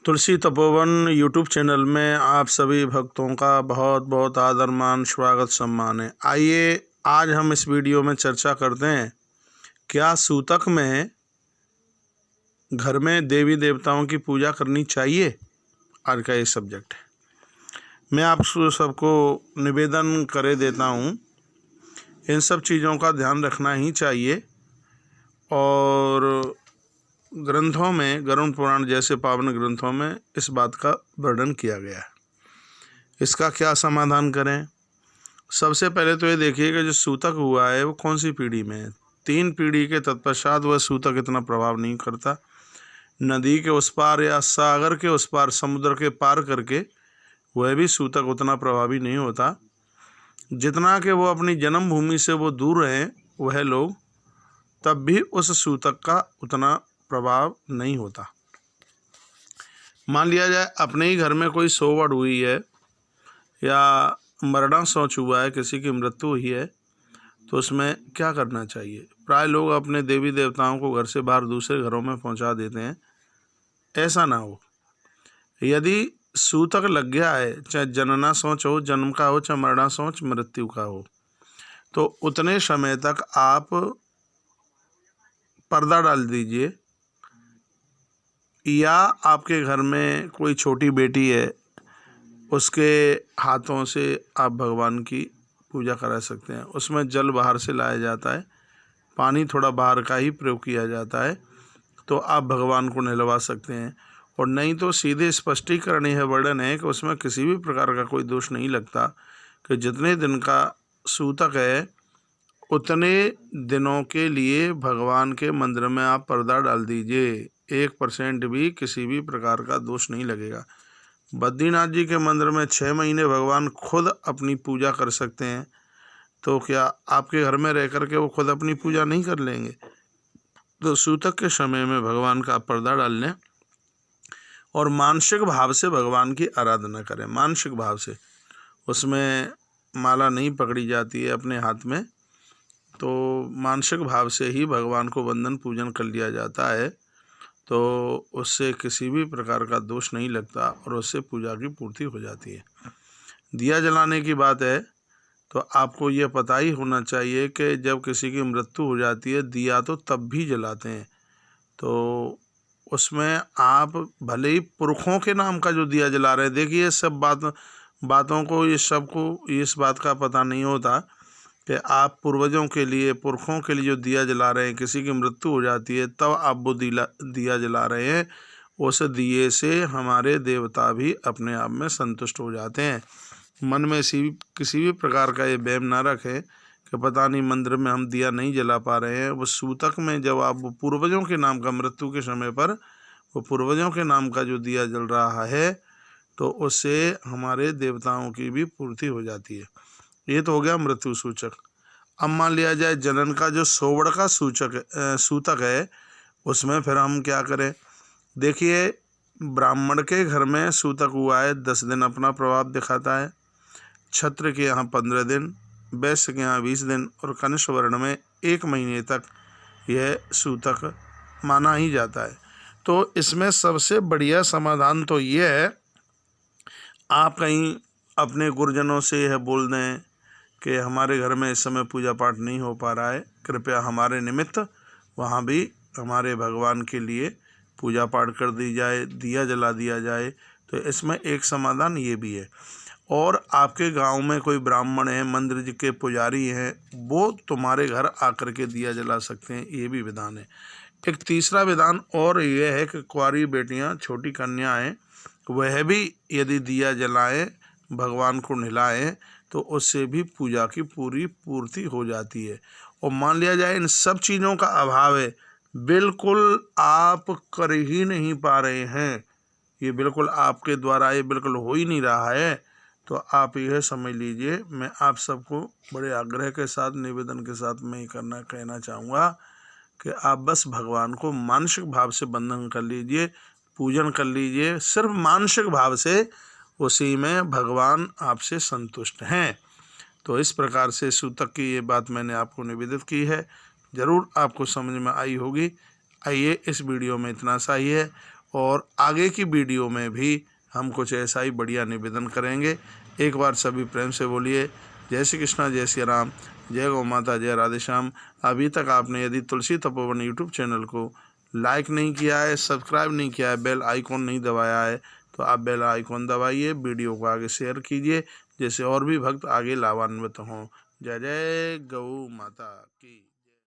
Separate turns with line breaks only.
तुलसी Tapovan YouTube channel में आप सभी भक्तों का बहुत बहुत आदर मान स्वागत सम्मान है। आइए आज हम इस वीडियो में चर्चा करते हैं, क्या सूतक में घर में देवी देवताओं की पूजा करनी चाहिए। आज का ये सब्जेक्ट है। मैं आप सबको निवेदन करे देता हूँ, इन सब चीज़ों का ध्यान रखना ही चाहिए। और ग्रंथों में, गरुड़ पुराण जैसे पावन ग्रंथों में इस बात का वर्णन किया गया है। इसका क्या समाधान करें? सबसे पहले तो ये देखिए कि जो सूतक हुआ है वो कौन सी पीढ़ी में है। 3 पीढ़ी के तत्पश्चात वह सूतक इतना प्रभाव नहीं करता। नदी के उस पार या सागर के उस पार, समुद्र के पार करके वह भी सूतक उतना प्रभावी नहीं होता जितना कि वो अपनी जन्मभूमि से वो दूर हैं वह लोग, तब भी उस सूतक का उतना प्रभाव नहीं होता। मान लिया जाए अपने ही घर में कोई सोवड़ हुई है या मरना सोच हुआ है, किसी की मृत्यु हुई है, तो उसमें क्या करना चाहिए। प्राय लोग अपने देवी देवताओं को घर से बाहर दूसरे घरों में पहुंचा देते हैं। ऐसा ना हो। यदि सूतक लग गया है, चाहे जनना सोच हो, जन्म का हो, चाहे मरना सोच मृत्यु का हो, तो उतने समय तक आप पर्दा डाल दीजिए। या आपके घर में कोई छोटी बेटी है, उसके हाथों से आप भगवान की पूजा करा सकते हैं। उसमें जल बाहर से लाया जाता है, पानी थोड़ा बाहर का ही प्रयोग किया जाता है, तो आप भगवान को नहलवा सकते हैं। और नहीं तो सीधे स्पष्टीकरण यह वर्णन है कि उसमें किसी भी प्रकार का कोई दोष नहीं लगता कि जितने दिन का सूतक है उतने दिनों के लिए भगवान के मंदिर में आप पर्दा डाल दीजिए। 1% भी किसी भी प्रकार का दोष नहीं लगेगा। बद्रीनाथ जी के मंदिर में 6 महीने भगवान खुद अपनी पूजा कर सकते हैं, तो क्या आपके घर में रह कर के वो खुद अपनी पूजा नहीं कर लेंगे? तो सूतक के समय में भगवान का पर्दा डाल लें और मानसिक भाव से भगवान की आराधना करें। मानसिक भाव से, उसमें माला नहीं पकड़ी जाती है अपने हाथ में, तो मानसिक भाव से ही भगवान को वंदन पूजन कर लिया जाता है, तो उससे किसी भी प्रकार का दोष नहीं लगता और उससे पूजा की पूर्ति हो जाती है। दिया जलाने की बात है तो आपको ये पता ही होना चाहिए कि जब किसी की मृत्यु हो जाती है, दिया तो तब भी जलाते हैं। तो उसमें आप भले ही पुरखों के नाम का जो दिया जला रहे हैं, देखिए सब बातों को, ये सबको इस बात का पता नहीं होता कि आप पूर्वजों के लिए, पुरखों के लिए जो दिया जला रहे हैं, किसी की मृत्यु हो जाती है तब आप वो दिया जला रहे हैं। उस दिए से हमारे देवता भी अपने आप में संतुष्ट हो जाते हैं। मन में किसी भी प्रकार का ये वहम ना रखें कि पता नहीं मंदिर में हम दिया नहीं जला पा रहे हैं। वो सूतक में जब आप वो पूर्वजों के नाम का, मृत्यु के समय पर वो पूर्वजों के नाम का जो दिया जल रहा है, तो उससे हमारे देवताओं की भी पूर्ति हो जाती है। ये तो हो गया मृत्यु सूचक। अब मान लिया जाए जनन का जो सोवड़ का सूतक है, उसमें फिर हम क्या करें। देखिए, ब्राह्मण के घर में सूतक हुआ है 10 दिन अपना प्रभाव दिखाता है, क्षत्र के यहाँ 15 दिन, वैश्य के यहाँ 20 दिन और कनिष्ठ वर्ण में 1 महीने तक यह सूतक माना ही जाता है। तो इसमें सबसे बढ़िया समाधान तो ये है, आप कहीं अपने गुरुजनों से यह बोल दें कि हमारे घर में इस समय पूजा पाठ नहीं हो पा रहा है, कृपया हमारे निमित्त वहाँ भी हमारे भगवान के लिए पूजा पाठ कर दी जाए, दिया जला दिया जाए। तो इसमें एक समाधान ये भी है। और आपके गांव में कोई ब्राह्मण है, मंदिर जी के पुजारी हैं, वो तुम्हारे घर आकर के दिया जला सकते हैं, ये भी विधान है। एक तीसरा विधान और ये है कि कुंवारी बेटियाँ, छोटी कन्याएँ, वह भी यदि दिया जलाएं, भगवान को नहलाएं, तो उससे भी पूजा की पूरी पूर्ति हो जाती है। और मान लिया जाए इन सब चीज़ों का अभाव है, बिल्कुल आप कर ही नहीं पा रहे हैं, ये बिल्कुल आपके द्वारा ये बिल्कुल हो ही नहीं रहा है, तो आप यह समझ लीजिए, मैं आप सबको बड़े आग्रह के साथ, निवेदन के साथ मैं कहना चाहूँगा कि आप बस भगवान को मानसिक भाव से बंधन कर लीजिए, पूजन कर लीजिए, सिर्फ मानसिक भाव से, उसी में भगवान आपसे संतुष्ट हैं। तो इस प्रकार से सूतक की ये बात मैंने आपको निवेदित की है, ज़रूर आपको समझ में आई होगी। आइए, इस वीडियो में इतना सा ही है और आगे की वीडियो में भी हम कुछ ऐसा ही बढ़िया निवेदन करेंगे। एक बार सभी प्रेम से बोलिए जय श्री कृष्णा, जय श्री राम, जय गौ माता, जय राधे श्याम। अभी तक आपने यदि तुलसी तपोवन यूट्यूब चैनल को लाइक नहीं किया है, सब्सक्राइब नहीं किया है, बेल आइकॉन नहीं दबाया है, तो आप बेल आइकॉन दबाइए, वीडियो को आगे शेयर कीजिए, जैसे और भी भक्त आगे लाभान्वित हों। जय जय गौ माता की।